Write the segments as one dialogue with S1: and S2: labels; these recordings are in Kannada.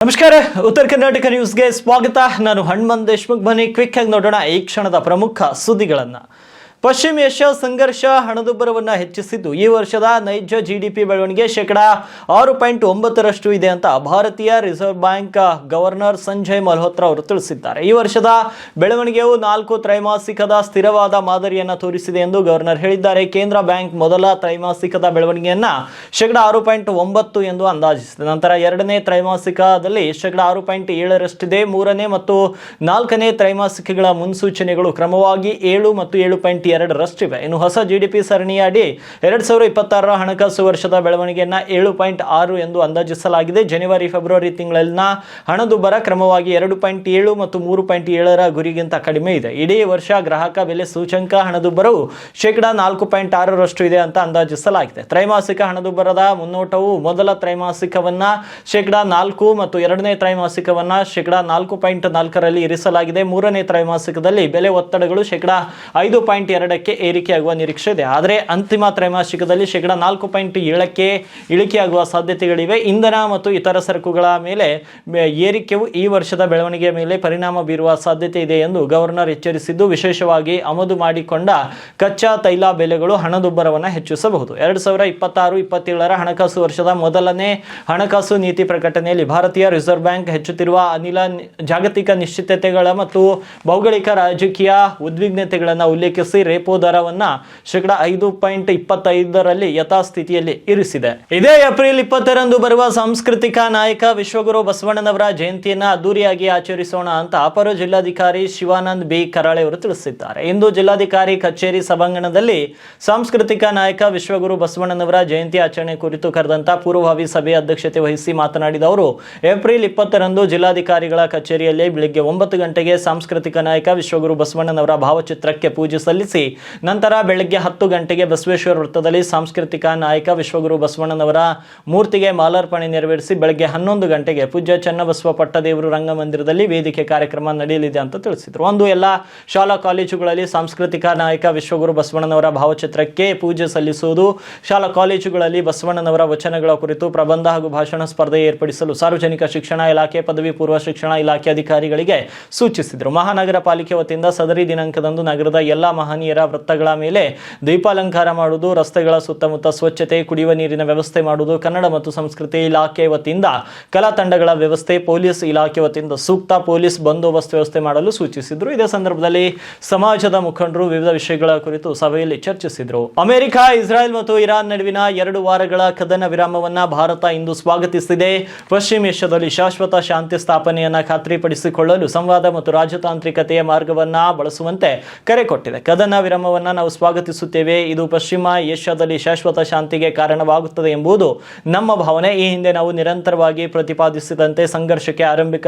S1: ನಮಸ್ಕಾರ, ಉತ್ತರ ಕರ್ನಾಟಕ ನ್ಯೂಸ್ಗೆ ಸ್ವಾಗತ. ನಾನು ಹನುಮಂತ್ ದೇಶಮುಖ್. ಬನ್ನಿ ಕ್ವಿಕ್ ಆಗಿ ನೋಡೋಣ ಈ ಕ್ಷಣದ ಪ್ರಮುಖ ಸುದ್ದಿಗಳನ್ನು. ಪಶ್ಚಿಮ ಏಷ್ಯಾ ಸಂಘರ್ಷ ಹಣದುಬ್ಬರವನ್ನು ಹೆಚ್ಚಿಸಿದ್ದು ಈ ವರ್ಷದ ನೈಜ ಜಿಡಿಪಿ ಬೆಳವಣಿಗೆ ಶೇಕಡಾ 6.9ರಷ್ಟು ಇದೆ ಅಂತ ಭಾರತೀಯ reserve bank governor Sanjay Malhotra ಅವರು ತಿಳಿಸಿದ್ದಾರೆ. ಈ ವರ್ಷದ ಬೆಳವಣಿಗೆಯು 4 ತ್ರೈಮಾಸಿಕದ ಸ್ಥಿರವಾದ ಮಾದರಿಯನ್ನು ತೋರಿಸಿದೆ ಎಂದು ಗವರ್ನರ್ ಹೇಳಿದ್ದಾರೆ. ಕೇಂದ್ರ ಬ್ಯಾಂಕ್ ಮೊದಲ ತ್ರೈಮಾಸಿಕದ ಬೆಳವಣಿಗೆಯನ್ನ ಶೇಕಡಾ 6.9 ಎಂದು ಅಂದಾಜಿಸಿದೆ. ನಂತರ ಎರಡನೇ ತ್ರೈಮಾಸಿಕದಲ್ಲಿ ಶೇಕಡಾ 6.7ರಷ್ಟಿದೆ. ಮೂರನೇ ಮತ್ತು ನಾಲ್ಕನೇ ತ್ರೈಮಾಸಿಕಗಳ ಮುನ್ಸೂಚನೆಗಳು ಕ್ರಮವಾಗಿ 7 ಮತ್ತು 7.2ರಷ್ಟಿವೆ. ಇನ್ನು ಹೊಸ ಜಿಡಿಪಿ ಸರಣಿಯಡಿ 2026ರ ಹಣಕಾಸು ವರ್ಷದ ಬೆಳವಣಿಗೆಯನ್ನ 7.6 ಎಂದು ಅಂದಾಜಿಸಲಾಗಿದೆ. ಜನವರಿ ಫೆಬ್ರವರಿ ತಿಂಗಳಲ್ಲಿನ ಹಣದುಬ್ಬರ ಕ್ರಮವಾಗಿ 2.7 ಮತ್ತು 3.7ರ ಗುರಿಗಿಂತ ಕಡಿಮೆ ಇದೆ. ಇಡೀ ವರ್ಷ ಗ್ರಾಹಕ ಬೆಲೆ ಸೂಚಂಕ ಹಣದುಬ್ಬರವು ಶೇಕಡಾ 4.6ರಷ್ಟು ಇದೆ ಅಂತ ಅಂದಾಜಿಸಲಾಗಿದೆ. ತ್ರೈಮಾಸಿಕ ಹಣದುಬ್ಬರದ ಮುನ್ನೋಟವು ಮೊದಲ ತ್ರೈಮಾಸಿಕವನ್ನ ಶೇಕಡಾ 4 ಮತ್ತು ಎರಡನೇ ತ್ರೈಮಾಸಿಕವನ್ನ ಶೇಕಡಾ 4.4ರಲ್ಲಿ ಇರಿಸಲಾಗಿದೆ. ಮೂರನೇ ತ್ರೈಮಾಸಿಕದಲ್ಲಿ ಬೆಲೆ ಒತ್ತಡಗಳು ಶೇಕಡಾ 5.2ಕ್ಕೆ ಏರಿಕೆಯಾಗುವ ನಿರೀಕ್ಷೆ ಇದೆ. ಆದರೆ ಅಂತಿಮ ತ್ರೈಮಾಸಿಕದಲ್ಲಿ ಶೇಕಡಾ 4.7ಕ್ಕೆ ಇಳಿಕೆಯಾಗುವ ಸಾಧ್ಯತೆಗಳಿವೆ. ಇಂಧನ ಮತ್ತು ಇತರ ಸರಕುಗಳ ಮೇಲೆ ಏರಿಕೆಯು ಈ ವರ್ಷದ ಬೆಳವಣಿಗೆಯ ಮೇಲೆ ಪರಿಣಾಮ ಬೀರುವ ಸಾಧ್ಯತೆ ಇದೆ ಎಂದು ಗವರ್ನರ್ ಎಚ್ಚರಿಸಿದ್ದು, ವಿಶೇಷವಾಗಿ ಆಮದು ಮಾಡಿಕೊಂಡ ಕಚ್ಚಾ ತೈಲ ಬೆಲೆಗಳು ಹಣದುಬ್ಬರವನ್ನು ಹೆಚ್ಚಿಸಬಹುದು. 2026-27ರ ಹಣಕಾಸು ವರ್ಷದ ಮೊದಲನೇ ಹಣಕಾಸು ನೀತಿ ಪ್ರಕಟಣೆಯಲ್ಲಿ ಭಾರತೀಯ ರಿಸರ್ವ್ ಬ್ಯಾಂಕ್ ಹೆಚ್ಚುತ್ತಿರುವ ಜಾಗತಿಕ ನಿಶ್ಚಿತತೆಗಳ ಮತ್ತು ಭೌಗೋಳಿಕ ರಾಜಕೀಯ ಉದ್ವಿಗ್ನತೆಗಳನ್ನು ಉಲ್ಲೇಖಿಸಿ ರೇಪೋ ದರವನ್ನ ಶೇಕಡಾ 5.25ರಲ್ಲಿ ಯಥಾಸ್ಥಿತಿಯಲ್ಲಿ ಇರಿಸಿದೆ. ಇದೇ ಏಪ್ರಿಲ್ 20ರಂದು ಬರುವ ಸಾಂಸ್ಕೃತಿಕ ನಾಯಕ ವಿಶ್ವಗುರು ಬಸವಣ್ಣನವರ ಜಯಂತಿಯನ್ನ ಅದ್ದೂರಿಯಾಗಿ ಆಚರಿಸೋಣ ಅಂತ ಅಪರ ಜಿಲ್ಲಾಧಿಕಾರಿ ಶಿವಾನಂದ್ ಬಿ ಕರಾಳೆ ಅವರು ತಿಳಿಸಿದ್ದಾರೆ. ಇಂದು ಜಿಲ್ಲಾಧಿಕಾರಿ ಕಚೇರಿ ಸಭಾಂಗಣದಲ್ಲಿ ಸಾಂಸ್ಕೃತಿಕ ನಾಯಕ ವಿಶ್ವಗುರು ಬಸವಣ್ಣನವರ ಜಯಂತಿ ಆಚರಣೆ ಕುರಿತು ಕರೆದಂತ ಪೂರ್ವಭಾವಿ ಸಭೆ ಅಧ್ಯಕ್ಷತೆ ವಹಿಸಿ ಮಾತನಾಡಿದ ಅವರು, ಏಪ್ರಿಲ್ 20ರಂದು ಜಿಲ್ಲಾಧಿಕಾರಿಗಳ ಕಚೇರಿಯಲ್ಲಿ ಬೆಳಿಗ್ಗೆ 9 ಗಂಟೆಗೆ ಸಾಂಸ್ಕೃತಿಕ ನಾಯಕ ವಿಶ್ವಗುರು ಬಸವಣ್ಣನವರ ಭಾವಚಿತ್ರಕ್ಕೆ ಪೂಜೆ ಸಲ್ಲಿಸಿ ನಂತರ ಬೆಳಗ್ಗೆ 10 ಗಂಟೆಗೆ ಬಸವೇಶ್ವರ ವೃತ್ತದಲ್ಲಿ ಸಾಂಸ್ಕೃತಿಕ ನಾಯಕ ವಿಶ್ವಗುರು ಬಸವಣ್ಣನವರ ಮೂರ್ತಿಗೆ ಮಾಲಾರ್ಪಣೆ ನೆರವೇರಿಸಿ ಬೆಳಗ್ಗೆ 11 ಗಂಟೆಗೆ ಪೂಜ್ಯ ಚನ್ನಬಸವ ಪಟ್ಟದೇವರು ರಂಗಮಂದಿರದಲ್ಲಿ ವೇದಿಕೆ ಕಾರ್ಯಕ್ರಮ ನಡೆಯಲಿದೆ ಅಂತ ತಿಳಿಸಿದರು. ಒಂದು ಎಲ್ಲ ಶಾಲಾ ಕಾಲೇಜುಗಳಲ್ಲಿ ಸಾಂಸ್ಕೃತಿಕ ನಾಯಕ ವಿಶ್ವಗುರು ಬಸವಣ್ಣನವರ ಭಾವಚಿತ್ರಕ್ಕೆ ಪೂಜೆ ಸಲ್ಲಿಸುವುದು, ಶಾಲಾ ಕಾಲೇಜುಗಳಲ್ಲಿ ಬಸವಣ್ಣನವರ ವಚನಗಳ ಕುರಿತು ಪ್ರಬಂಧ ಹಾಗೂ ಭಾಷಣ ಸ್ಪರ್ಧೆ ಏರ್ಪಡಿಸಲು ಸಾರ್ವಜನಿಕ ಶಿಕ್ಷಣ ಇಲಾಖೆ, ಪದವಿ ಪೂರ್ವ ಶಿಕ್ಷಣ ಇಲಾಖೆ ಅಧಿಕಾರಿಗಳಿಗೆ ಸೂಚಿಸಿದರು. ಮಹಾನಗರ ಪಾಲಿಕೆ ವತಿಯಿಂದ ಸದರಿ ದಿನಾಂಕದಂದು ನಗರದ ಎಲ್ಲ ಮಹನೀಯರ ವೃತ್ತಗಳ ಮೇಲೆ ದೀಪಾಲಂಕಾರ ಮಾಡುವುದು, ರಸ್ತೆಗಳ ಸುತ್ತಮುತ್ತ ಸ್ವಚ್ಛತೆ, ಕುಡಿಯುವ ನೀರಿನ ವ್ಯವಸ್ಥೆ ಮಾಡುವುದು, ಕನ್ನಡ ಮತ್ತು ಸಂಸ್ಕೃತಿ ಇಲಾಖೆ ವತಿಯಿಂದ ಕಲಾ ತಂಡಗಳ ವ್ಯವಸ್ಥೆ, ಪೊಲೀಸ್ ಇಲಾಖೆ ವತಿಯಿಂದ ಸೂಕ್ತ ಪೊಲೀಸ್ ಬಂದೋಬಸ್ತ್ ವ್ಯವಸ್ಥೆ ಮಾಡಲು ಸೂಚಿಸಿದರು. ಇದೇ ಸಂದರ್ಭದಲ್ಲಿ ಸಮಾಜದ ಮುಖಂಡರು ವಿವಿಧ ವಿಷಯಗಳ ಕುರಿತು ಸಭೆಯಲ್ಲಿ ಚರ್ಚಿಸಿದರು. ಅಮೆರಿಕ, ಇಸ್ರಾಯೇಲ್ ಮತ್ತು ಇರಾನ್ ನಡುವಿನ 2 ವಾರಗಳ ಕದನ ವಿರಾಮವನ್ನ ಭಾರತ ಇಂದು ಸ್ವಾಗತಿಸಿದೆ. ಪಶ್ಚಿಮ ಏಷ್ಯಾದಲ್ಲಿ ಶಾಶ್ವತ ಶಾಂತಿ ಸ್ಥಾಪನೆಯನ್ನ ಖಾತ್ರಿಪಡಿಸಿಕೊಳ್ಳಲು ಸಂವಾದ ಮತ್ತು ರಾಜತಾಂತ್ರಿಕತೆಯ ಮಾರ್ಗವನ್ನ ಬಳಸುವಂತೆ ಕರೆ ಕೊಟ್ಟಿದೆ. ಕದನ ವಿರಾಮವನ್ನು ನಾವು ಸ್ವಾಗತಿಸುತ್ತೇವೆ. ಇದು ಪಶ್ಚಿಮ ಏಷ್ಯಾದಲ್ಲಿ ಶಾಶ್ವತ ಶಾಂತಿಗೆ ಕಾರಣವಾಗುತ್ತದೆ ಎಂಬುದು ನಮ್ಮ ಭಾವನೆ. ಈ ಹಿಂದೆ ನಾವು ನಿರಂತರವಾಗಿ ಪ್ರತಿಪಾದಿಸಿದಂತೆ ಸಂಘರ್ಷಕ್ಕೆ ಆರಂಭಿಕ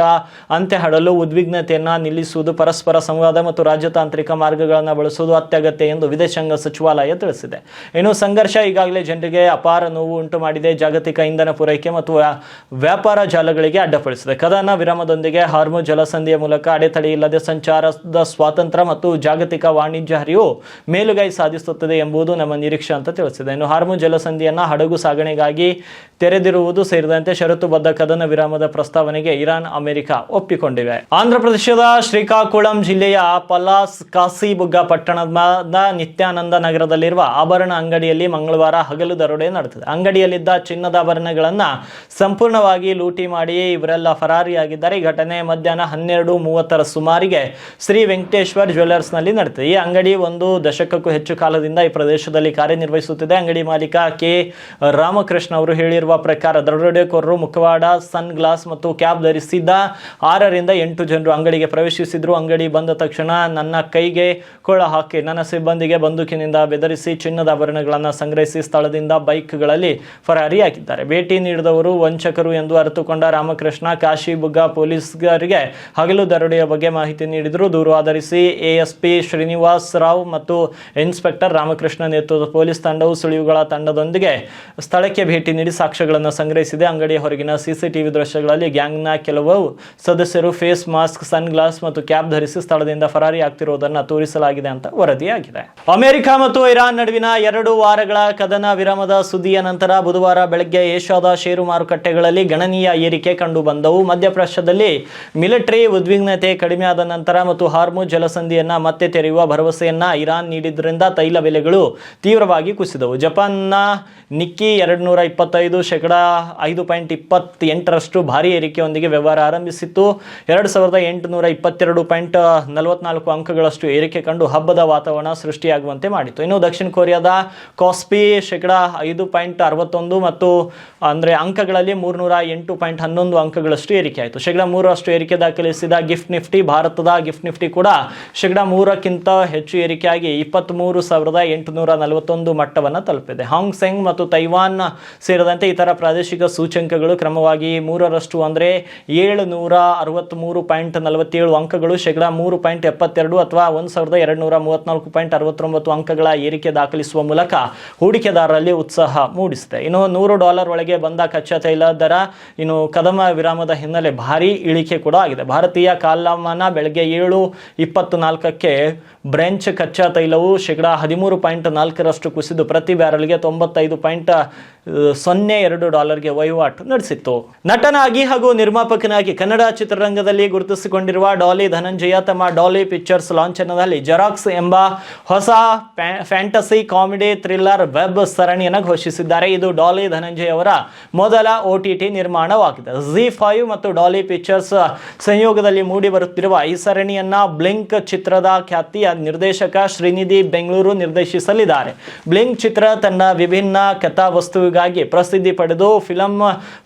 S1: ಅಂತ್ಯ ಹಾಡಲು ಉದ್ವಿಗ್ನತೆಯನ್ನ ನಿಲ್ಲಿಸುವುದು, ಪರಸ್ಪರ ಸಂವಾದ ಮತ್ತು ರಾಜತಾಂತ್ರಿಕ ಮಾರ್ಗಗಳನ್ನು ಬಳಸುವುದು ಅತ್ಯಗತ್ಯ ಎಂದು ವಿದೇಶಾಂಗ ಸಚಿವಾಲಯ ತಿಳಿಸಿದೆ. ಇನ್ನು ಸಂಘರ್ಷ ಈಗಾಗಲೇ ಜನರಿಗೆ ಅಪಾರ ನೋವು ಉಂಟು ಮಾಡಿದೆ, ಜಾಗತಿಕ ಇಂಧನ ಪೂರೈಕೆ ಮತ್ತು ವ್ಯಾಪಾರ ಜಾಲಗಳಿಗೆ ಅಡ್ಡಿಪಡಿಸಿದೆ. ಕದನ ವಿರಾಮದೊಂದಿಗೆ ಹಾರ್ಮುಜ್ ಜಲಸಂಧಿಯ ಮೂಲಕ ಅಡೆತಡೆ ಇಲ್ಲದೆ ಸಂಚಾರದ ಸ್ವಾತಂತ್ರ್ಯ ಮತ್ತು ಜಾಗತಿಕ ವಾಣಿಜ್ಯ ಹರಿವು ಮೇಲುಗೈ ಸಾಧಿಸುತ್ತದೆ ಎಂಬುದು ನಮ್ಮ ನಿರೀಕ್ಷೆ ಅಂತ ತಿಳಿಸಿದೆ. ಇನ್ನು ಹಾರ್ಮುಜ್ ಜಲಸಂಧಿಯನ್ನ ಹಡಗು ಸಾಗಣೆಗಾಗಿ ತೆರೆದಿರುವುದು ಸೇರಿದಂತೆ ಷರತ್ತುಬದ್ಧ ಕದನ ವಿರಾಮದ ಪ್ರಸ್ತಾವನೆಗೆ ಇರಾನ್, ಅಮೆರಿಕ ಒಪ್ಪಿಕೊಂಡಿವೆ. ಆಂಧ್ರಪ್ರದೇಶದ ಶ್ರೀಕಾಕುಳಂ ಜಿಲ್ಲೆಯ ಪಲಾಸ್ ಕಾಸಿಬುಗ್ಗ ಪಟ್ಟಣದ ನಿತ್ಯಾನಂದ ನಗರದಲ್ಲಿರುವ ಆಭರಣ ಅಂಗಡಿಯಲ್ಲಿ ಮಂಗಳವಾರ ಹಗಲು ದರೋಡೆ ನಡೆದಿದೆ. ಅಂಗಡಿಯಲ್ಲಿದ್ದ ಚಿನ್ನದ ಆಭರಣಗಳನ್ನ ಸಂಪೂರ್ಣವಾಗಿ ಲೂಟಿ ಮಾಡಿ ಇವರೆಲ್ಲ ಫರಾರಿಯಾಗಿದ್ದಾರೆ. ಈ ಘಟನೆ ಮಧ್ಯಾಹ್ನ 12:30ರ ಸುಮಾರಿಗೆ ಶ್ರೀ ವೆಂಕಟೇಶ್ವರ್ ಜ್ಯುವೆಲ್ಲರ್ಸ್ ನಲ್ಲಿ ನಡೆದಿದೆ. ಈ ಅಂಗಡಿ 1 ದಶಕಕ್ಕೂ ಹೆಚ್ಚು ಕಾಲದಿಂದ ಈ ಪ್ರದೇಶದಲ್ಲಿ ಕಾರ್ಯನಿರ್ವಹಿಸುತ್ತಿದೆ. ಅಂಗಡಿ ಮಾಲೀಕ ಕೆ ರಾಮಕೃಷ್ಣ ಅವರು ಹೇಳಿರುವ ಪ್ರಕಾರ ದರೋಡೆಕೋರರು ಮುಖವಾಡ, ಸನ್ ಗ್ಲಾಸ್ ಮತ್ತು ಕ್ಯಾಪ್ ಧರಿಸಿದ್ದ 6ರಿಂದ 8 ಜನರು ಅಂಗಡಿಗೆ ಪ್ರವೇಶಿಸಿದ್ರು. ಅಂಗಡಿ ಬಂದ ತಕ್ಷಣ ನನ್ನ ಕೈಗೆ ಕೊಳ ಹಾಕಿ ನನ್ನ ಸಿಬ್ಬಂದಿಗೆ ಬಂದೂಕಿನಿಂದ ಬೆದರಿಸಿ ಚಿನ್ನದ ಆಭರಣಗಳನ್ನು ಸಂಗ್ರಹಿಸಿ ಸ್ಥಳದಿಂದ ಬೈಕ್ಗಳಲ್ಲಿ ಫರಾರಿಯಾಗಿದ್ದಾರೆ. ಭೇಟಿ ನೀಡಿದವರು ವಂಚಕರು ಎಂದು ಅರಿತುಕೊಂಡ ರಾಮಕೃಷ್ಣ ಕಾಶಿಬುಗ್ಗ ಪೊಲೀಸರಿಗೆ ಹಗಲು ದರೋಡೆಯ ಬಗ್ಗೆ ಮಾಹಿತಿ ನೀಡಿದರು. ದೂರು ಆಧರಿಸಿ ಎಎಸ್ಪಿ ಶ್ರೀನಿವಾಸ್ ರಾವ್ ರಾವ್ ಮತ್ತು ಇನ್ಸ್ಪೆಕ್ಟರ್ ರಾಮಕೃಷ್ಣ ನೇತೃತ್ವದ ಪೊಲೀಸ್ ತಂಡವು ಸುಳಿವುಗಳ ತಂಡದೊಂದಿಗೆ ಸ್ಥಳಕ್ಕೆ ಭೇಟಿ ನೀಡಿ ಸಾಕ್ಷ್ಯಗಳನ್ನು ಸಂಗ್ರಹಿಸಿದೆ. ಅಂಗಡಿಯ ಹೊರಗಿನ ಸಿಸಿಟಿವಿ ದೃಶ್ಯಗಳಲ್ಲಿ ಗ್ಯಾಂಗ್ನ ಕೆಲವು ಸದಸ್ಯರು ಫೇಸ್ ಮಾಸ್ಕ್, ಸನ್ ಗ್ಲಾಸ್ ಮತ್ತು ಕ್ಯಾಪ್ ಧರಿಸಿ ಸ್ಥಳದಿಂದ ಫರಾರಿ ಆಗ್ತಿರುವುದನ್ನು ತೋರಿಸಲಾಗಿದೆ ಅಂತ ವರದಿಯಾಗಿದೆ. ಅಮೆರಿಕ ಮತ್ತು ಇರಾನ್ ನಡುವಿನ 2 ವಾರಗಳ ಕದನ ವಿರಾಮದ ಸುದ್ದಿಯ ನಂತರ ಬುಧವಾರ ಬೆಳಗ್ಗೆ ಏಷ್ಯಾದ ಷೇರು ಮಾರುಕಟ್ಟೆಗಳಲ್ಲಿ ಗಣನೀಯ ಏರಿಕೆ ಕಂಡು ಬಂದವು. ಮಧ್ಯಪ್ರಾಚ್ಯದಲ್ಲಿ ಮಿಲಿಟರಿ ಉದ್ವಿಗ್ನತೆ ಕಡಿಮೆಯಾದ ನಂತರ ಮತ್ತು ಹಾರ್ಮುಜ್ ಜಲಸಂಧಿಯನ್ನ ಮತ್ತೆ ತೆರೆಯುವ ಭರವಸೆಯನ್ನ ಇರಾನ್ ನೀಡಿದ್ರಿಂದ ತೈಲ ಬೆಲೆಗಳು ತೀವ್ರವಾಗಿ ಕುಸಿದವು. ಜಪಾನ್ನ ನಿಕ್ಕಿ 225 ಶೇಕಡ 5.28ರಷ್ಟು ಭಾರಿ ಏರಿಕೆಯೊಂದಿಗೆ ವ್ಯವಹಾರ ಆರಂಭಿಸಿತ್ತು. 2822.44 ಅಂಕಗಳಷ್ಟು ಏರಿಕೆ ಕಂಡು ಹಬ್ಬದ ವಾತಾವರಣ ಸೃಷ್ಟಿಯಾಗುವಂತೆ ಮಾಡಿತು. ಇನ್ನು ದಕ್ಷಿಣ ಕೊರಿಯಾದ ಕಾಸ್ಪಿ ಶೇಕಡ 5.61 ಮತ್ತು ಅಂದರೆ ಅಂಕಗಳಲ್ಲಿ 308.11 ಅಂಕಗಳಷ್ಟು ಏರಿಕೆ ಆಯಿತು. ಶೇಕಡ 3ರಷ್ಟು ಏರಿಕೆ ದಾಖಲಿಸಿದ ಗಿಫ್ಟ್ ನಿಫ್ಟಿ, ಭಾರತದ ಗಿಫ್ಟ್ ನಿಫ್ಟಿ ಕೂಡ ಶೇಕಡ 3ಕ್ಕಿಂತ ಹೆಚ್ಚು ಏರಿಕೆಯಾಗಿ 23,841 ಮಟ್ಟವನ್ನು ತಲುಪಿದೆ. ಹಾಂಗ್ ಸೆಂಗ್ ಮತ್ತು ತೈವಾನ್ ಸೇರಿದಂತೆ ಇತರ ಪ್ರಾದೇಶಿಕ ಸೂಚ್ಯಂಕಗಳು ಕ್ರಮವಾಗಿ 3ರಷ್ಟು ಅಂದರೆ 763.47 ಅಂಕಗಳು ಶೇಕಡ 3.72 ಅಥವಾ 1,234.69 ಅಂಕಗಳ ಏರಿಕೆ ದಾಖಲಿಸುವ ಮೂಲಕ ಹೂಡಿಕೆದಾರರಲ್ಲಿ ಉತ್ಸಾಹ ಮೂಡಿಸಿದೆ. ಇನ್ನು $100 ಒಳಗೆ ಬಂದ ಕಚ್ಚಾ ತೈಲ ದರ ಇನ್ನು ಕದನ ವಿರಾಮದ ಹಿನ್ನೆಲೆ ಭಾರಿ ಇಳಿಕೆ ಕೂಡ ಆಗಿದೆ. ಭಾರತೀಯ ಕಾಲಮಾನ ಬೆಳಗ್ಗೆ 7:24ಕ್ಕೆ ಬ್ರೆಂಚ್ ಕಚ್ಚಾ ತೈಲವು ಶೇಕಡ 13.4ರಷ್ಟು ಕುಸಿದು ಪ್ರತಿ ಬ್ಯಾರಲ್ಗೆ $95.02ಗೆ ವಹಿವಾಟು ನಡೆಸಿತ್ತು. ನಟನಾಗಿ ಹಾಗೂ ನಿರ್ಮಾಪಕನಾಗಿ ಕನ್ನಡ ಚಿತ್ರರಂಗದಲ್ಲಿ ಗುರುತಿಸಿಕೊಂಡಿರುವ ಡಾಲಿ ಧನಂಜಯ ತಮ್ಮ ಡಾಲಿ ಪಿಕ್ಚರ್ಸ್ ಲಾಂಛನದಲ್ಲಿ ಜೆರಾಕ್ಸ್ ಎಂಬ ಹೊಸ ಫ್ಯಾಂಟಸಿ ಕಾಮಿಡಿ ಥ್ರಿಲ್ಲರ್ ವೆಬ್ ಸರಣಿಯನ್ನು ಘೋಷಿಸಿದ್ದಾರೆ. ಇದು ಡಾಲಿ ಧನಂಜಯ ಅವರ ಮೊದಲ OTT ನಿರ್ಮಾಣವಾಗಿದೆ. ZEE5 ಮತ್ತು ಡಾಲಿ ಪಿಕ್ಚರ್ಸ್ ಸಂಯೋಗದಲ್ಲಿ ಮೂಡಿ ಬರುತ್ತಿರುವ ಈ ಸರಣಿಯನ್ನ ಬ್ಲಿಂಕ್ ಚಿತ್ರದ ಖ್ಯಾತಿಯ ನಿರ್ದೇಶಕ ಶ್ರೀನಿಧಿ ಬೆಂಗಳೂರು ನಿರ್ದೇಶಿಸಲಿದ್ದಾರೆ. ಬ್ಲಿಂಕ್ ಚಿತ್ರ ತನ್ನ ವಿಭಿನ್ನ ಕಥಾವಸ್ತುವಿಗಾಗಿ ಪ್ರಸಿದ್ಧಿ ಪಡೆದು ಫಿಲಂ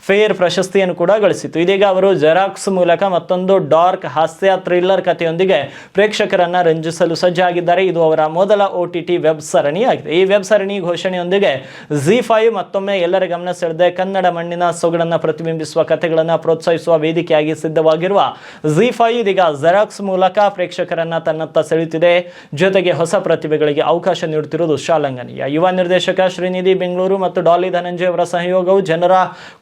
S1: ಫೇರ್ ಪ್ರಶಸ್ತಿಯನ್ನು ಕೂಡ ಗಳಿಸಿತು. ಇದೀಗ ಅವರು ಜೆರಾಕ್ಸ್ ಮೂಲಕ ಮತ್ತೊಂದು ಡಾರ್ಕ್ ಹಾಸ್ಯ ಥ್ರಿಲ್ಲರ್ ಕಥೆಯೊಂದಿಗೆ ಪ್ರೇಕ್ಷಕರನ್ನ ರಂಜಿಸಲು ಸಜ್ಜಾಗಿದ್ದಾರೆ. ಇದು ಅವರ ಮೊದಲ OTT ವೆಬ್ ಸರಣಿಯಾಗಿದೆ. ಈ ವೆಬ್ ಸರಣಿ ಘೋಷಣೆಯೊಂದಿಗೆ ZEE5 ಮತ್ತೊಮ್ಮೆ ಎಲ್ಲರ ಗಮನ ಸೆಳೆದ ಕನ್ನಡ ಮಣ್ಣಿನ ಸೊಗಡನ್ನು ಪ್ರತಿಬಿಂಬಿಸುವ ಕಥೆಗಳನ್ನು ಪ್ರೋತ್ಸಾಹಿಸುವ ವೇದಿಕೆಯಾಗಿ ಸಿದ್ಧವಾಗಿರುವ ZEE5 ಇದೀಗ ಜೆರಾಕ್ಸ್ ಮೂಲಕ ಪ್ರೇಕ್ಷಕರನ್ನ ತನ್ನತ್ತ ಸೆಳೆಯುತ್ತಿದೆ. ಜೊತೆಗೆ ಹೊಸ ಪ್ರತಿಭೆಗಳಿಗೆ ಅವಕಾಶ ನೀಡುತ್ತಿರುವುದು ಶ್ಲಾಘನೀಯ. ಯುವ ನಿರ್ದೇಶಕ ಶ್ರೀನಿಧಿ ಬೆಂಗಳೂರು ಮತ್ತು ಡಾಲಿ ಧನಂಜಯ ಅವರ ಸಹಯೋಗವು ಜನರ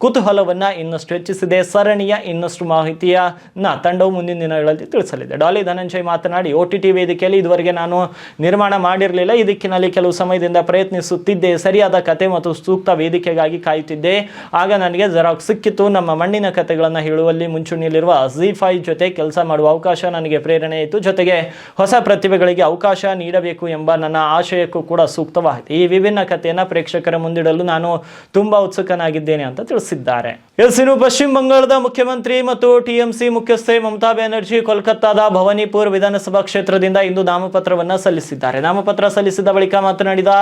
S1: ಕುತೂಹಲವನ್ನ ಇನ್ನಷ್ಟು ಹೆಚ್ಚಿಸಿದೆ. ಸರಣಿಯ ಇನ್ನಷ್ಟು ಮಾಹಿತಿಯನ್ನ ತಂಡವು ಮುಂದಿನ ದಿನಗಳಲ್ಲಿ ತಿಳಿಸಲಿದೆ. ಡಾಲಿ ಧನಂಜಯ್ ಮಾತನಾಡಿ, OTT ವೇದಿಕೆಯಲ್ಲಿ ಇದುವರೆಗೆ ನಾನು ನಿರ್ಮಾಣ ಮಾಡಿರಲಿಲ್ಲ. ಈ ದಿಕ್ಕಿನಲ್ಲಿ ಕೆಲವು ಸಮಯದಿಂದ ಪ್ರಯತ್ನಿಸುತ್ತಿದ್ದೆ. ಸರಿಯಾದ ಕತೆ ಮತ್ತು ಸೂಕ್ತ ವೇದಿಕೆಗಾಗಿ ಕಾಯುತ್ತಿದ್ದೆ. ಆಗ ನನಗೆ ಜೆರಾಕ್ಸ್ ಸಿಕ್ಕಿತು. ನಮ್ಮ ಮಣ್ಣಿನ ಕಥೆಗಳನ್ನು ಹೇಳುವಲ್ಲಿ ಮುಂಚೂಣಿಯಲ್ಲಿರುವ ZEE5 ಜೊತೆ ಕೆಲಸ ಮಾಡುವ ಅವಕಾಶ ನನಗೆ ಪ್ರೇರಣೆ ಆಯಿತು. ಜೊತೆಗೆ ಹೊಸ ಪ್ರತಿಭೆಗಳಿಗೆ ಅವಕಾಶ ನೀಡಬೇಕು ಎಂಬ ನನ್ನ ಆಶಯಕ್ಕೂ ಕೂಡ ಸೂಕ್ತವಾಯಿತು. ಈ ವಿಭಿನ್ನ ಕಥೆಯನ್ನು ಪ್ರೇಕ್ಷಕರ ಮುಂದಿಡಲು ನಾನು ತುಂಬಾ ಉತ್ಸುಕನಾಗಿದ್ದೇನೆ ಅಂತ ತಿಳಿಸಿದ್ದಾರೆ. ಇನ್ನು ಪಶ್ಚಿಮ ಬಂಗಾಳದ ಮುಖ್ಯಮಂತ್ರಿ ಮತ್ತು TMC ಮುಖ್ಯಸ್ಥೆ ಮಮತಾ ಬ್ಯಾನರ್ಜಿ ಕೋಲ್ಕತ್ತಾದ ಭವಾನಿಪುರ್ ವಿಧಾನಸಭಾ ಕ್ಷೇತ್ರದಿಂದ ಇಂದು ನಾಮಪತ್ರವನ್ನ ಸಲ್ಲಿಸಿದ್ದಾರೆ. ನಾಮಪತ್ರ ಸಲ್ಲಿಸಿದ ಬಳಿಕ ಮಾತನಾಡಿದ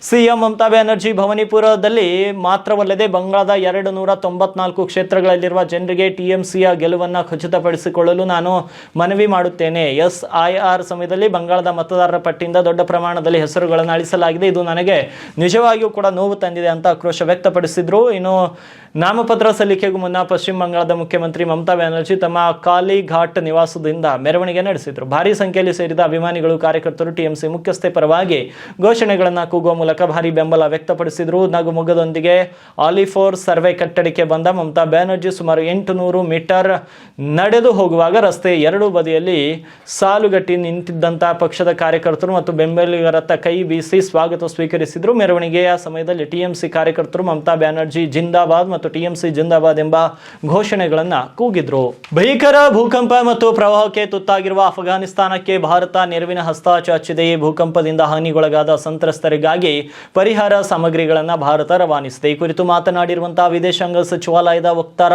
S1: ಸಿಎಂ ಮಮತಾ ಬ್ಯಾನರ್ಜಿ, ಭವಾನಿಪುರದಲ್ಲಿ ಮಾತ್ರವಲ್ಲದೆ ಬಂಗಾಳದ 294 ಕ್ಷೇತ್ರಗಳಲ್ಲಿರುವ ಜನರಿಗೆ TMCಯ ಗೆಲುವನ್ನು ಖಚಿತಪಡಿಸಿಕೊಳ್ಳಲು ನಾನು ಮನವಿ ಮಾಡುತ್ತೇನೆ. SIR ಸಮಯದಲ್ಲಿ ಬಂಗಾಳದ ಮತದಾರರ ಪಟ್ಟಿಯಿಂದ ದೊಡ್ಡ ಪ್ರಮಾಣದಲ್ಲಿ ಹೆಸರುಗಳನ್ನು ಅಳಿಸಲಾಗಿದೆ. ಇದು ನನಗೆ ನಿಜವಾಗಿಯೂ ಕೂಡ ನೋವು ತಂದಿದೆ ಅಂತ ಆಕ್ರೋಶ ವ್ಯಕ್ತಪಡಿಸಿದ್ರು. ಇನ್ನು ನಾಮಪತ್ರ ಸಲ್ಲಿಕೆಗೂ ಮುನ್ನ ಪಶ್ಚಿಮ ಬಂಗಾಳದ ಮುಖ್ಯಮಂತ್ರಿ ಮಮತಾ ಬ್ಯಾನರ್ಜಿ ತಮ್ಮ ಕಾಲಿಘಾಟ್ ನಿವಾಸದಿಂದ ಮೆರವಣಿಗೆ ನಡೆಸಿದರು. ಭಾರಿ ಸಂಖ್ಯೆಯಲ್ಲಿ ಸೇರಿದ ಅಭಿಮಾನಿಗಳು, ಕಾರ್ಯಕರ್ತರು TMC ಮುಖ್ಯಸ್ಥೆ ಪರವಾಗಿ ಘೋಷಣೆಗಳನ್ನು ಕೂಗುವ ಮೂಲಕ ಭಾರಿ ಬೆಂಬಲ ವ್ಯಕ್ತಪಡಿಸಿದರು. ನಗುಮೊಗದೊಂದಿಗೆ ಆಲಿಫೋರ್ ಸರ್ವೆ ಕಟ್ಟಡಕ್ಕೆ ಬಂದ ಮಮತಾ ಬ್ಯಾನರ್ಜಿ ಸುಮಾರು 800 ಮೀಟರ್ ನಡೆದು ಹೋಗುವಾಗ ರಸ್ತೆ ಎರಡೂ ಬದಿಯಲ್ಲಿ ಸಾಲುಗಟ್ಟಿ ನಿಂತಿದ್ದಂತಹ ಪಕ್ಷದ ಕಾರ್ಯಕರ್ತರು ಮತ್ತು ಬೆಂಬಲಿಗರತ್ತ ಕೈ ಬೀಸಿ ಸ್ವಾಗತ ಸ್ವೀಕರಿಸಿದರು. ಮೆರವಣಿಗೆಯ ಸಮಯದಲ್ಲಿ TMC ಕಾರ್ಯಕರ್ತರು ಮಮತಾ ಬ್ಯಾನರ್ಜಿ ಜಿಂದಾಬಾದ್ ಮತ್ತು TMC ಜಿಂದಾಬಾದ್ ಎಂಬ ಘೋಷಣೆಗಳನ್ನು ಕೂಗಿದ್ರು. ಭೀಕರ ಭೂಕಂಪ ಮತ್ತು ಪ್ರವಾಹಕ್ಕೆ ತುತ್ತಾಗಿರುವ ಅಫಘಾನಿಸ್ತಾನಕ್ಕೆ ಭಾರತ ನೆರವಿನ ಹಸ್ತ ಚಾಚಿದೆ. ಈ ಭೂಕಂಪದಿಂದ ಹಾನಿಗೊಳಗಾದ ಸಂತ್ರಸ್ತರಿಗಾಗಿ ಪರಿಹಾರ ಸಾಮಗ್ರಿಗಳನ್ನು ಭಾರತ ರವಾನಿಸಿದೆ. ಈ ಕುರಿತು ಮಾತನಾಡಿರುವಂತಹ ವಿದೇಶಾಂಗ ಸಚಿವಾಲಯದ ವಕ್ತಾರ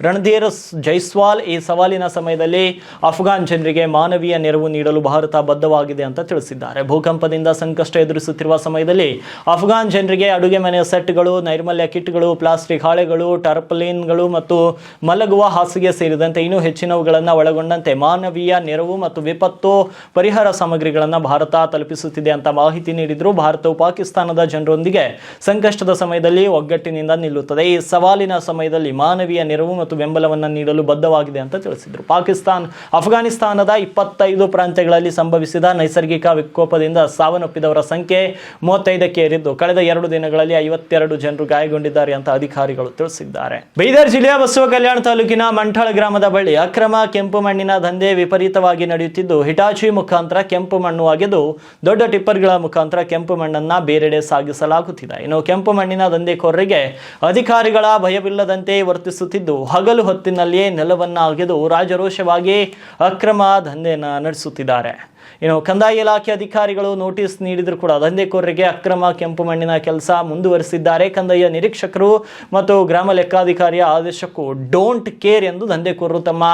S1: ರಣಧೀರ್ ಜೈಸ್ವಾಲ್, ಈ ಸವಾಲಿನ ಸಮಯದಲ್ಲಿ ಅಫ್ಘಾನ್ ಜನರಿಗೆ ಮಾನವೀಯ ನೆರವು ನೀಡಲು ಭಾರತ ಬದ್ಧವಾಗಿದೆ ಅಂತ ತಿಳಿಸಿದ್ದಾರೆ. ಭೂಕಂಪದಿಂದ ಸಂಕಷ್ಟ ಎದುರಿಸುತ್ತಿರುವ ಸಮಯದಲ್ಲಿ ಅಫ್ಘಾನ್ ಜನರಿಗೆ ಅಡುಗೆ ಮನೆಯ ಸೆಟ್ಗಳು, ನೈರ್ಮಲ್ಯ ಕಿಟ್ಗಳು, ಪ್ಲಾಸ್ಟಿಕ್ ಪ್ಲಾಸ್ಟಿಕ್ ಹಾಳೆಗಳು, ಟರ್ಪಲಿನ್ಗಳು ಮತ್ತು ಮಲಗುವ ಹಾಸಿಗೆ ಸೇರಿದಂತೆ ಇನ್ನೂ ಹೆಚ್ಚಿನವುಗಳನ್ನು ಒಳಗೊಂಡಂತೆ ಮಾನವೀಯ ನೆರವು ಮತ್ತು ವಿಪತ್ತು ಪರಿಹಾರ ಸಾಮಗ್ರಿಗಳನ್ನು ಭಾರತ ತಲುಪಿಸುತ್ತಿದೆ ಅಂತ ಮಾಹಿತಿ ನೀಡಿದ್ರು. ಭಾರತವು ಪಾಕಿಸ್ತಾನದ ಜನರೊಂದಿಗೆ ಸಂಕಷ್ಟದ ಸಮಯದಲ್ಲಿ ಒಗ್ಗಟ್ಟಿನಿಂದ ನಿಲ್ಲುತ್ತದೆ. ಈ ಸವಾಲಿನ ಸಮಯದಲ್ಲಿ ಮಾನವೀಯ ನೆರವು ಮತ್ತು ಬೆಂಬಲವನ್ನು ನೀಡಲು ಬದ್ಧವಾಗಿದೆ ಅಂತ ತಿಳಿಸಿದರು. ಅಫ್ಘಾನಿಸ್ತಾನದ 25 ಪ್ರಾಂತ್ಯಗಳಲ್ಲಿ ಸಂಭವಿಸಿದ ನೈಸರ್ಗಿಕ ವಿಕೋಪದಿಂದ ಸಾವನ್ನಪ್ಪಿದವರ ಸಂಖ್ಯೆ 35ಕ್ಕೆ ಏರಿದ್ದು ಕಳೆದ 2 ದಿನಗಳಲ್ಲಿ 52 ಜನರು ಗಾಯಗೊಂಡಿದ್ದಾರೆ ಅಂತ ಅಧಿಕಾರಿಗಳು ತಿಳಿಸಿದ್ದಾರೆ. ಬೀದರ್ ಜಿಲ್ಲೆಯ ಬಸವ ಕಲ್ಯಾಣ ತಾಲೂಕಿನ ಮಂಠಾಳ ಗ್ರಾಮದ ಬಳಿ ಅಕ್ರಮ ಕೆಂಪು ಮಣ್ಣಿನ ದಂಧೆ ವಿಪರೀತವಾಗಿ ನಡೆಯುತ್ತಿದ್ದು, ಹಿಟಾಚಿ ಮುಖಾಂತರ ಕೆಂಪು ಮಣ್ಣು ಅಗೆದು ದೊಡ್ಡ ಟಿಪ್ಪರ್ಗಳ ಮುಖಾಂತರ ಕೆಂಪು ಮಣ್ಣನ್ನ ಬೇರೆಡೆ ಸಾಗಿಸಲಾಗುತ್ತಿದೆ. ಇನ್ನು ಕೆಂಪು ಮಣ್ಣಿನ ದಂಧೆಕೋರರಿಗೆ ಅಧಿಕಾರಿಗಳ ಭಯವಿಲ್ಲದಂತೆ ವರ್ತಿಸುತ್ತಿದ್ದು, ಹಗಲು ಹೊತ್ತಿನಲ್ಲಿಯೇ ನೆಲವನ್ನ ಅಗೆದು ರಾಜರೋಷವಾಗಿ ಅಕ್ರಮ ದಂಧೆಯನ್ನು ನಡೆಸುತ್ತಿದ್ದಾರೆ. ಇನ್ನು ಕಂದಾಯ ಇಲಾಖೆ ಅಧಿಕಾರಿಗಳು ನೋಟಿಸ್ ನೀಡಿದರೂ ಕೂಡ ದಂಧೆಕೋರರಿಗೆ ಅಕ್ರಮ ಕೆಂಪು ಮಣ್ಣಿನ ಕೆಲಸ ಮುಂದುವರಿಸಿದ್ದಾರೆ. ಕಂದಾಯ ನಿರೀಕ್ಷಕರು ಮತ್ತು ಗ್ರಾಮ ಲೆಕ್ಕಾಧಿಕಾರಿಯ ಆದೇಶಕ್ಕೂ ಡೋಂಟ್ ಕೇರ್ ಎಂದು ದಂಧೆಕೋರರು ತಮ್ಮ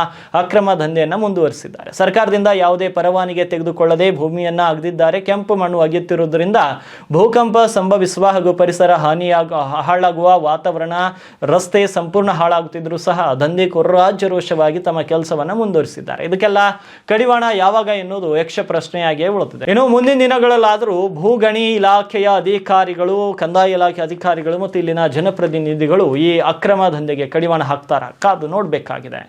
S1: ಅಕ್ರಮ ದಂಧೆಯನ್ನು ಮುಂದುವರಿಸಿದ್ದಾರೆ. ಸರ್ಕಾರದಿಂದ ಯಾವುದೇ ಪರವಾನಗಿ ತೆಗೆದುಕೊಳ್ಳದೆ ಭೂಮಿಯನ್ನು ಅಗೆದಿದ್ದಾರೆ. ಕೆಂಪು ಮಣ್ಣು ಅಗೆಯುತ್ತಿರುವುದರಿಂದ ಭೂಕಂಪ ಸಂಭವಿಸುವ ಹಾಗೂ ಪರಿಸರ ಹಾಳಾಗುವ ವಾತಾವರಣ, ರಸ್ತೆ ಸಂಪೂರ್ಣ ಹಾಳಾಗುತ್ತಿದ್ದರೂ ಸಹ ದಂಧೆಕೋರರು ರಾಜ್ಯರೋಷವಾಗಿ ತಮ್ಮ ಕೆಲಸವನ್ನು ಮುಂದುವರಿಸಿದ್ದಾರೆ. ಇದಕ್ಕೆಲ್ಲ ಕಡಿವಾಣ ಯಾವಾಗ ಎನ್ನುವುದು ಯಕ್ಷ ಪ್ರಶ್ನೆಯಾಗಿಯೇ ಉಳಿದಿದೆ. ಇನ್ನು ಮುಂದಿನ ದಿನಗಳಲ್ಲಾದರೂ ಭೂಗಣಿ ಇಲಾಖೆಯ ಅಧಿಕಾರಿಗಳು, ಕಂದಾಯ ಇಲಾಖೆ ಅಧಿಕಾರಿಗಳು ಮತ್ತು ಇಲ್ಲಿನ ಜನಪ್ರತಿನಿಧಿಗಳು ಈ ಅಕ್ರಮ ದಂಧೆಗೆ ಕಡಿವಾಣ ಹಾಕ್ತಾರ, ಕಾದು ನೋಡಬೇಕಾಗಿದೆ.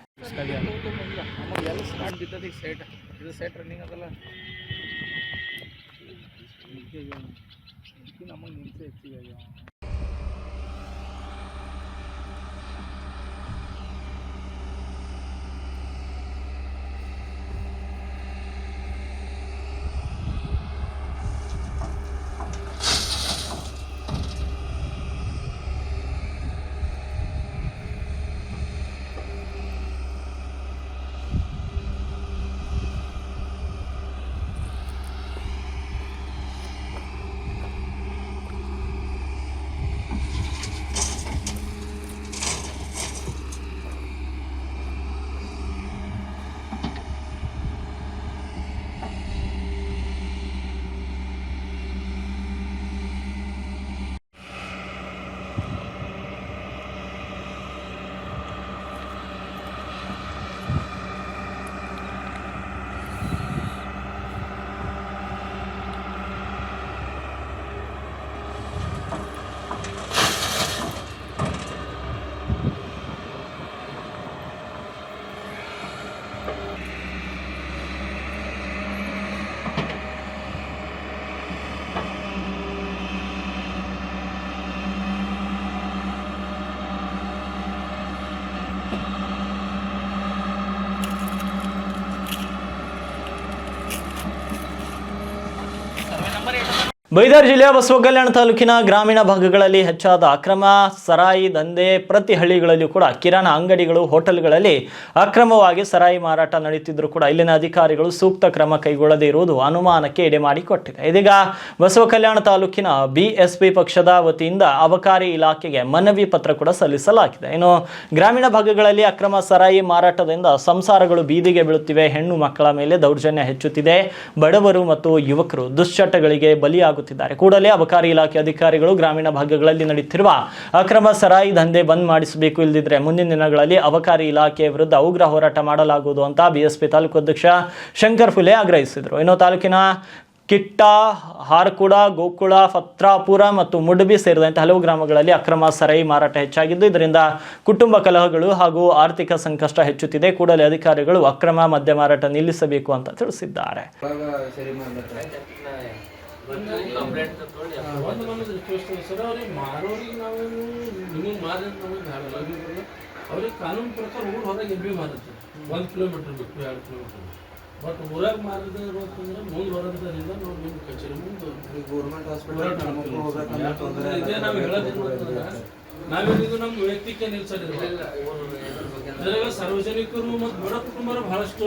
S1: ಬೀದರ್ ಜಿಲ್ಲೆಯ ಬಸವ ಕಲ್ಯಾಣ ತಾಲೂಕಿನ ಗ್ರಾಮೀಣ ಭಾಗಗಳಲ್ಲಿ ಹೆಚ್ಚಾದ ಅಕ್ರಮ ಸರಾಯಿ ದಂಧೆ. ಪ್ರತಿ ಹಳ್ಳಿಗಳಲ್ಲಿಯೂ ಕೂಡ ಕಿರಾಣಾ ಅಂಗಡಿಗಳು, ಹೋಟೆಲ್ಗಳಲ್ಲಿ ಅಕ್ರಮವಾಗಿ ಸರಾಯಿ ಮಾರಾಟ ನಡೆಯುತ್ತಿದ್ದರೂ ಕೂಡ ಇಲ್ಲಿನ ಅಧಿಕಾರಿಗಳು ಸೂಕ್ತ ಕ್ರಮ ಕೈಗೊಳ್ಳದೇ ಇರುವುದು ಅನುಮಾನಕ್ಕೆ ಎಡೆ ಮಾಡಿಕೊಟ್ಟಿದೆ. ಇದೀಗ ಬಸವ ಕಲ್ಯಾಣ ತಾಲೂಕಿನ BSP ಪಕ್ಷದ ವತಿಯಿಂದ ಅಬಕಾರಿ ಇಲಾಖೆಗೆ ಮನವಿ ಪತ್ರ ಕೂಡ ಸಲ್ಲಿಸಲಾಗಿದೆ. ಇನ್ನು ಗ್ರಾಮೀಣ ಭಾಗಗಳಲ್ಲಿ ಅಕ್ರಮ ಸರಾಯಿ ಮಾರಾಟದಿಂದ ಸಂಸಾರಗಳು ಬೀದಿಗೆ ಬೀಳುತ್ತಿವೆ, ಹೆಣ್ಣು ಮಕ್ಕಳ ಮೇಲೆ ದೌರ್ಜನ್ಯ ಹೆಚ್ಚುತ್ತಿದೆ, ಬಡವರು ಮತ್ತು ಯುವಕರು ದುಶ್ಚಟಗಳಿಗೆ ಬಲಿಯಾಗುತ್ತಿದ್ದಾರೆ. ಕೂಡಲೇ ಅಬಕಾರಿ ಇಲಾಖೆ ಅಧಿಕಾರಿಗಳು ಗ್ರಾಮೀಣ ಭಾಗಗಳಲ್ಲಿ ನಡೆಯುತ್ತಿರುವ ಅಕ್ರಮ ಸರಾಯಿ ದಂಧೆ ಬಂದ್ ಮಾಡಿಸಬೇಕು, ಇಲ್ಲದಿದ್ದರೆ ಮುಂದಿನ ದಿನಗಳಲ್ಲಿ ಅಬಕಾರಿ ಇಲಾಖೆ ವಿರುದ್ಧ ಉಗ್ರ ಹೋರಾಟ ಮಾಡಲಾಗುವುದು ಅಂತ BSP ತಾಲೂಕು ಅಧ್ಯಕ್ಷ ಶಂಕರ್ ಫುಲೆ ಆಗ್ರಹಿಸಿದರು. ಇನ್ನು ತಾಲೂಕಿನ ಕಿಟ್ಟ, ಹಾರ್ಕುಡ, ಗೋಕುಳ, ಫತ್ರಾಪುರ ಮತ್ತು ಮುಡ್ಬಿ ಸೇರಿದಂತೆ ಹಲವು ಗ್ರಾಮಗಳಲ್ಲಿ ಅಕ್ರಮ ಸರಾಯಿ ಮಾರಾಟ ಹೆಚ್ಚಾಗಿದ್ದು, ಇದರಿಂದ ಕುಟುಂಬ ಕಲಹಗಳು ಹಾಗೂ ಆರ್ಥಿಕ ಸಂಕಷ್ಟ ಹೆಚ್ಚುತ್ತಿದೆ. ಕೂಡಲೇ ಅಧಿಕಾರಿಗಳು ಅಕ್ರಮ ಮದ್ಯ ಮಾರಾಟ ನಿಲ್ಲಿಸಬೇಕು ಅಂತ ತಿಳಿಸಿದ್ದಾರೆ.
S2: ಅವ್ರಿಗೆ ಕಾನೂನು ಪ್ರಕಾರ ಊರು ಹೊರಗೆ ಎಲ್ಲಿ ಮಾರುತ್ತೆ 1 ಕಿಲೋಮೀಟರ್ ಬಿಟ್ಟು 2 ಕಿಲೋಮೀಟರ್, ಬಟ್ ಊರಾಗ ಮಾರಿದ್ರೆ ಇರೋದ್ರಿಂದ ಮುಂದೆ ಹೊರದ್ರಿಂದ ನೋಡಿ ನಿಮ್ಮ ಕಚೇರಿ ಮುಂದೆ ಗೌರ್ಮೆಂಟ್ ಹಾಸ್ಪಿಟಲ್ ಇದೇ ನಾವು ಹೇಳೋದೇನಂತಂದ್ರೆ ನಾವೇನಿದು ನಮ್ಮ ವೈಯಕ್ತಿಕ ನಿಲ್ಸೋದಿಲ್ಲ. ಅದ್ರಾಗ ಸಾರ್ವಜನಿಕರು ಮತ್ತು ಬಡ ಕುಟುಂಬರು ಬಹಳಷ್ಟು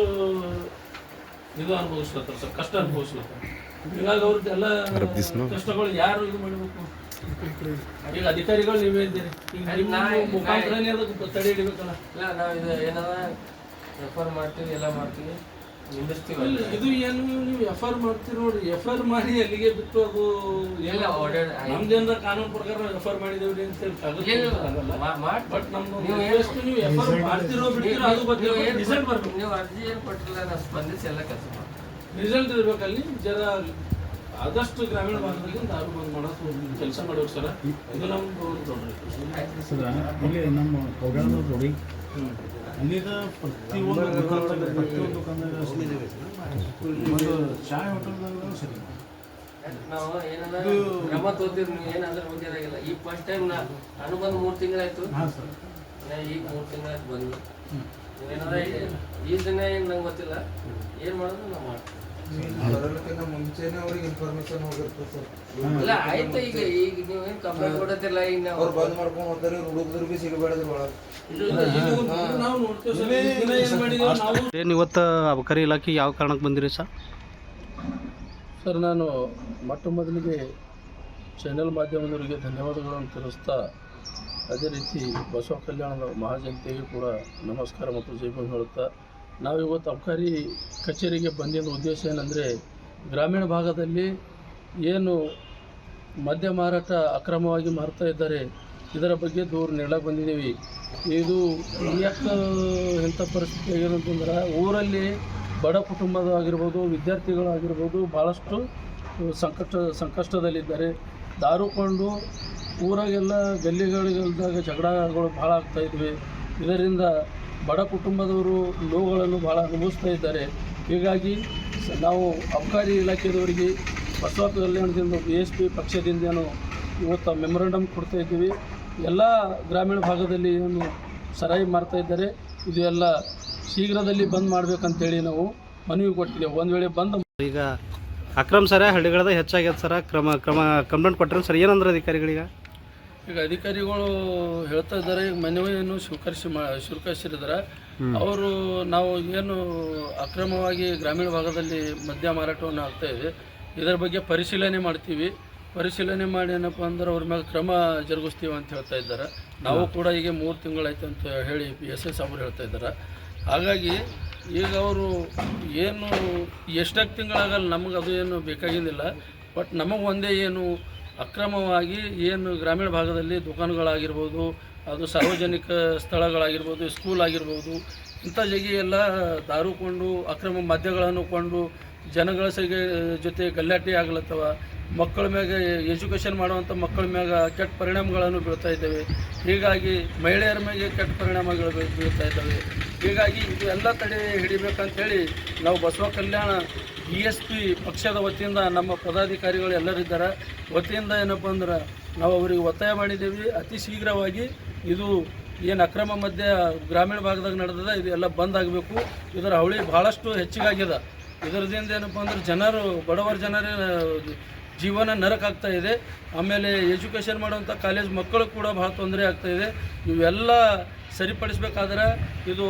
S2: ಇದು ಅನುಭವಿಸ್ಲತ್ತಾರೆ ಸರ್, ಕಷ್ಟ ಅನುಭವಿಸ್ಲತ್ತಾರೆ. ಹೀಗಾಗಿ ಅವ್ರದ್ದೆಲ್ಲ ಕಷ್ಟಗಳು ಯಾರು ಇದು ಮಾಡಬೇಕು? ಈಗ ಅಧಿಕಾರಿಗಳು ನೀವೇ ಇದ್ದೀರಿ, ಮುಖಾಂತರ ಅದಕ್ಕೆ ತಡೆ ಹಿಡಿಬೇಕಲ್ಲ.
S3: ಇಲ್ಲ ನಾವು ಇದು ಏನದ ರೆಫರ್ ಮಾಡ್ತೀವಿ, ಎಲ್ಲ ಮಾಡ್ತೀವಿ. ನಿಲ್ಲಿಸ್ತೀವಿ
S2: ಇಲ್ಲ, ಇದು ಏನು ನೀವು ಎಫ್.ಐ.ಆರ್ ಮಾಡ್ತೀರಿ ನೋಡಿ, ಎಫ್.ಐ.ಆರ್ ಮಾಡಿ ಅಲ್ಲಿಗೆ ಬಿಟ್ಟು ಅದು
S3: ಇಲ್ಲ,
S2: ನಮ್ದೇನಾರ ಕಾನೂನು ಪ್ರಕಾರ ಎಫ್.ಐ.ಆರ್ ಮಾಡಿದೇವ್ರಿ ಅಂತ ಹೇಳಿ ಬಟ್ ನಮ್ದು
S3: ನೀವು
S2: ನೀವು ಎಫ್.ಐ.ಆರ್ ಮಾಡ್ತಿರೋ ಬಿಡ್ತಿರೋ ಅದು ಗೊತ್ತಿಲ್ಲ, ರಿಸಲ್ಟ್ ಬರ್ಬೇಕು.
S3: ನೀವು ಅರ್ಜಿ ಏನು ಕೊಟ್ಟಿಲ್ಲ, ನಾವು ಸ್ಪಂದಿಸಿ ಎಲ್ಲ ಕೆಲಸ ಮಾಡ್ತೀವಿ.
S2: ರಿಸಲ್ಟ್ ಇರ್ಬೇಕಲ್ಲಿ ಜರ ಆದಷ್ಟು ಗ್ರಾಮೀಣ ಭಾಗದಲ್ಲಿ ದಾರು ಬಂದ್ ಮಾಡೋದು ಕೆಲಸ ಮಾಡೋರು ಸರ್. ಇದು ನಮ್ದು ತೊಂದರೆ
S4: ಸರ. ಇಲ್ಲಿ ನಮ್ಮ ಕೋಗಾಳದ ರೋಡಿ ಅಲ್ಲಿದ ಪ್ರತಿಯೊಂದು ದುಕಾನ್ದಾಗ ಒಂದು ಚಾಯ್ ಹೋಟೆಲ್ದಾಗ ಸರಿ
S3: ನಾವು ಏನಾದ್ರು ಕ್ರಮ ತೋತೀವಿ. ನೀವು ಏನಾದ್ರೂ ಹೋಗಿರಾಗಿಲ್ಲ. ಈ ಫಸ್ಟ್ ಟೈಮ್ ನಾನು ಬಂದು 3 ತಿಂಗಳಾಯ್ತು.
S4: ಹಾಂ ಸರ್.
S3: ಈಗ 3 ತಿಂಗಳಾಯ್ತು ಬಂದು. ನೀವೇನಾದ್ರೆ ಈ ದಿನ ಏನು ನಂಗೆ ಗೊತ್ತಿಲ್ಲ, ಏನು ಮಾಡೋದು ನಾವು ಮಾಡ್ತೀವಿ.
S5: ಬರೋದಕ್ಕಿಂತ ಮುಂಚೆನೇ ಅವ್ರಿಗೆ ಇನ್ಫಾರ್ಮೇಶನ್ ಹೋಗಿರ್ತದೆ ಸರ್.
S3: ಇಲ್ಲ ಆಯ್ತು, ಈಗ ನೀವೇನು ಕಂಪ್ಲೇಂಟ್ ಕೊಡತ್ತಿಲ್ಲ. ಈಗ ನಾವು
S5: ಅವ್ರು ಬಂದ್ ಮಾಡ್ಕೊಂಡು ಹೋಗ್ತಾರೆ, ಹುಡುಗರು ಬಿ ಸಿಗಬೇಡದ್ರ ಒಳಗೆ.
S2: ನಾವು ನೋಡ್ತೇವೆ ಸರ್. ಈ ದಿನ ಏನ್ ಮಾಡಿದೀವಿ ನಾವು
S6: ಏನು ಇವತ್ತು ಅಬಕಾರಿ ಇಲಾಖೆ ಯಾವ ಕಾರಣಕ್ಕೆ ಬಂದಿರಿ ಸರ್?
S2: ಸರ್, ನಾನು ಮೊಟ್ಟ ಮೊದಲಿಗೆ ಚಾನೆಲ್ ಮಾಧ್ಯಮದವರಿಗೆ ಧನ್ಯವಾದಗಳನ್ನು ತಿಳಿಸ್ತಾ, ಅದೇ ರೀತಿ ಬಸವ ಕಲ್ಯಾಣದ ಮಹಾಜನತೆಗೂ ಕೂಡ ನಮಸ್ಕಾರ ಮತ್ತು ಜೈಭೀಮ್ ಹೇಳುತ್ತಾ, ನಾವು ಇವತ್ತು ಅಬಕಾರಿ ಕಚೇರಿಗೆ ಬಂದಿದ್ದ ಉದ್ದೇಶ ಏನಂದರೆ, ಗ್ರಾಮೀಣ ಭಾಗದಲ್ಲಿ ಏನು ಮದ್ಯ ಮಾರಾಟ ಅಕ್ರಮವಾಗಿ ಮಾರ್ತಾ ಇದ್ದಾರೆ ಇದರ ಬಗ್ಗೆ ದೂರು ನೀಡಕ್ಕೆ ಬಂದಿದ್ದೀವಿ. ಇದು ಯಾಕೆ ಎಂಥ ಪರಿಸ್ಥಿತಿ ಆಗಿದೆ ಅಂತಂದ್ರೆ, ಊರಲ್ಲಿ ಬಡ ಕುಟುಂಬದಾಗಿರ್ಬೋದು, ವಿದ್ಯಾರ್ಥಿಗಳಾಗಿರ್ಬೋದು ಭಾಳಷ್ಟು ಸಂಕಷ್ಟದಲ್ಲಿದ್ದಾರೆ. ದಾರು ಕೊಂಡು ಊರಾಗೆಲ್ಲ ಗಲ್ಲಿಗಳಿಗಲ್ದಾಗ ಜಗಳಗಳು ಭಾಳ ಆಗ್ತಾಯಿದ್ವಿ. ಇದರಿಂದ ಬಡ ಕುಟುಂಬದವರು ನೋವುಗಳನ್ನು ಭಾಳ ಅನುಭವಿಸ್ತಾ ಇದ್ದಾರೆ. ಹೀಗಾಗಿ ನಾವು ಅಬಕಾರಿ ಇಲಾಖೆದವರಿಗೆ ಬಸವ ಕಲ್ಯಾಣದಿಂದ BSP ಪಕ್ಷದಿಂದನೂ ಇವತ್ತು ಮೆಮೊರಂಡಮ್ ಕೊಡ್ತಾ ಇದ್ದೀವಿ. ಎಲ್ಲ ಗ್ರಾಮೀಣ ಭಾಗದಲ್ಲಿ ಏನು ಸರಾಯಿ ಮಾರ್ತಾ ಇದ್ದಾರೆ, ಇದು ಎಲ್ಲ ಶೀಘ್ರದಲ್ಲಿ ಬಂದ್ ಮಾಡಬೇಕಂತೇಳಿ ನಾವು ಮನವಿ ಕೊಟ್ಟಿದ್ದೇವೆ. ಒಂದು ವೇಳೆ ಬಂದ್
S6: ಈಗ ಅಕ್ರಮ ಸರ ಹಳ್ಳಿಗಳದಾಗ ಹೆಚ್ಚಾಗ್ಯದ ಸರ, ಕಂಪ್ಲೇಂಟ್ ಕೊಟ್ಟರೆ ಸರ್, ಏನಂದ್ರೆ ಅಧಿಕಾರಿಗಳಿಗೆ?
S2: ಈಗ ಅಧಿಕಾರಿಗಳು ಹೇಳ್ತಾ ಇದ್ದಾರೆ, ಈಗ ಮನವಿಯನ್ನು ಸ್ವೀಕರಿಸಿದ್ದಾರೆ. ಅವರು ನಾವು ಏನು ಅಕ್ರಮವಾಗಿ ಗ್ರಾಮೀಣ ಭಾಗದಲ್ಲಿ ಮದ್ಯ ಮಾರಾಟವನ್ನು ಆಗ್ತಾ ಇದೆ, ಇದರ ಬಗ್ಗೆ ಪರಿಶೀಲನೆ ಮಾಡ್ತೀವಿ. ಪರಿಶೀಲನೆ ಮಾಡಿ ಏನಪ್ಪ ಅಂದ್ರೆ ಅವ್ರ ಮೇಲೆ ಕ್ರಮ ಜರುಗಿಸ್ತೀವಿ ಅಂತ ಹೇಳ್ತಾ ಇದ್ದಾರೆ. ನಾವು ಕೂಡ ಈಗ 3 ತಿಂಗಳಾಯ್ತು ಅಂತ ಹೇಳಿ PSI ಸಾಬ್ರು ಹೇಳ್ತಾ ಇದ್ದಾರೆ. ಹಾಗಾಗಿ ಈಗ ಅವರು ಏನು ಎಷ್ಟಾಗಿ ತಿಂಗಳಾಗಲ್ಲ, ನಮಗೆ ಅದು ಏನು ಬೇಕಾಗಿದ್ದಿಲ್ಲ. ಬಟ್ ನಮಗೆ ಒಂದೇ ಏನು ಅಕ್ರಮವಾಗಿ ಏನು ಗ್ರಾಮೀಣ ಭಾಗದಲ್ಲಿ ದುಕಾನುಗಳಾಗಿರ್ಬೋದು, ಅದು ಸಾರ್ವಜನಿಕ ಸ್ಥಳಗಳಾಗಿರ್ಬೋದು, ಸ್ಕೂಲ್ ಆಗಿರ್ಬೋದು, ಇಂಥ ಎಲ್ಲ ದಾರು ಕೊಂಡು ಅಕ್ರಮ ಮದ್ಯಗಳನ್ನು ಕೊಂಡು ಜನಗಳ ಜೊತೆ ಗಲಾಟೆ ಆಗ್ಲತ್ತವ. ಮಕ್ಕಳ ಮ್ಯಾಗೆ ಎಜುಕೇಷನ್ ಮಾಡುವಂಥ ಮಕ್ಕಳ ಮ್ಯಾಗ ಕೆಟ್ಟ ಪರಿಣಾಮಗಳನ್ನು ಬೀಳ್ತಾ ಇದ್ದಾವೆ. ಹೀಗಾಗಿ ಮಹಿಳೆಯರ ಮೇಲೆ ಕೆಟ್ಟ ಪರಿಣಾಮಗಳು ಬೀಳ್ತಾ ಇದ್ದಾವೆ. ಹೀಗಾಗಿ ಇದು ಎಲ್ಲ ತಡೆ ಹಿಡಿಬೇಕಂತೇಳಿ ನಾವು ಬಸವ ಕಲ್ಯಾಣ BSP ಪಕ್ಷದ ವತಿಯಿಂದ ನಮ್ಮ ಪದಾಧಿಕಾರಿಗಳು ಎಲ್ಲರಿದ್ದಾರೆ ವತಿಯಿಂದ ಏನಪ್ಪ ಅಂದ್ರೆ ನಾವು ಅವರಿಗೆ ಒತ್ತಾಯ ಮಾಡಿದ್ದೀವಿ. ಅತಿ ಶೀಘ್ರವಾಗಿ ಇದು ಏನು ಅಕ್ರಮ ಮದ್ಯ ಗ್ರಾಮೀಣ ಭಾಗದಾಗ ನಡೆದದ ಇದು ಎಲ್ಲ ಬಂದ್ ಆಗಬೇಕು. ಇದರ ಅವಳಿ ಭಾಳಷ್ಟು ಹೆಚ್ಚಿಗಾಗಿದೆ. ಇದರದಿಂದ ಏನಪ್ಪ ಅಂದ್ರೆ ಜನರು, ಬಡವರ ಜನರ ಜೀವನ ನರಕಾಗ್ತಾ ಇದೆ. ಆಮೇಲೆ ಎಜುಕೇಷನ್ ಮಾಡುವಂಥ ಕಾಲೇಜ್ ಮಕ್ಕಳು ಕೂಡ ಭಾಳ ತೊಂದರೆ ಆಗ್ತಾಯಿದೆ. ಇವೆಲ್ಲ ಸರಿಪಡಿಸಬೇಕಾದ್ರೆ ಇದು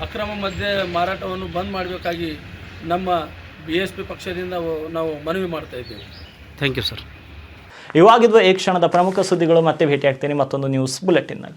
S2: ಅಕ್ರಮ ಮದ್ಯ ಮಾರಾಟವನ್ನು ಬಂದ್ ಮಾಡಬೇಕಾಗಿ ನಮ್ಮ BSP ಪಕ್ಷದಿಂದ ನಾವು ಮನವಿ ಮಾಡ್ತಾ ಇದ್ದೇವೆ.
S6: Thank you sir.
S1: ಇವಾಗಿದ್ವ ಈ ಕ್ಷಣದ ಪ್ರಮುಖ ಸುದ್ದಿಗಳು. ಮತ್ತೆ ಭೇಟಿಯಾಗ್ತೀನಿ ಮತ್ತೊಂದು ನ್ಯೂಸ್ ಬುಲೆಟಿನ್ನಲ್ಲಿ.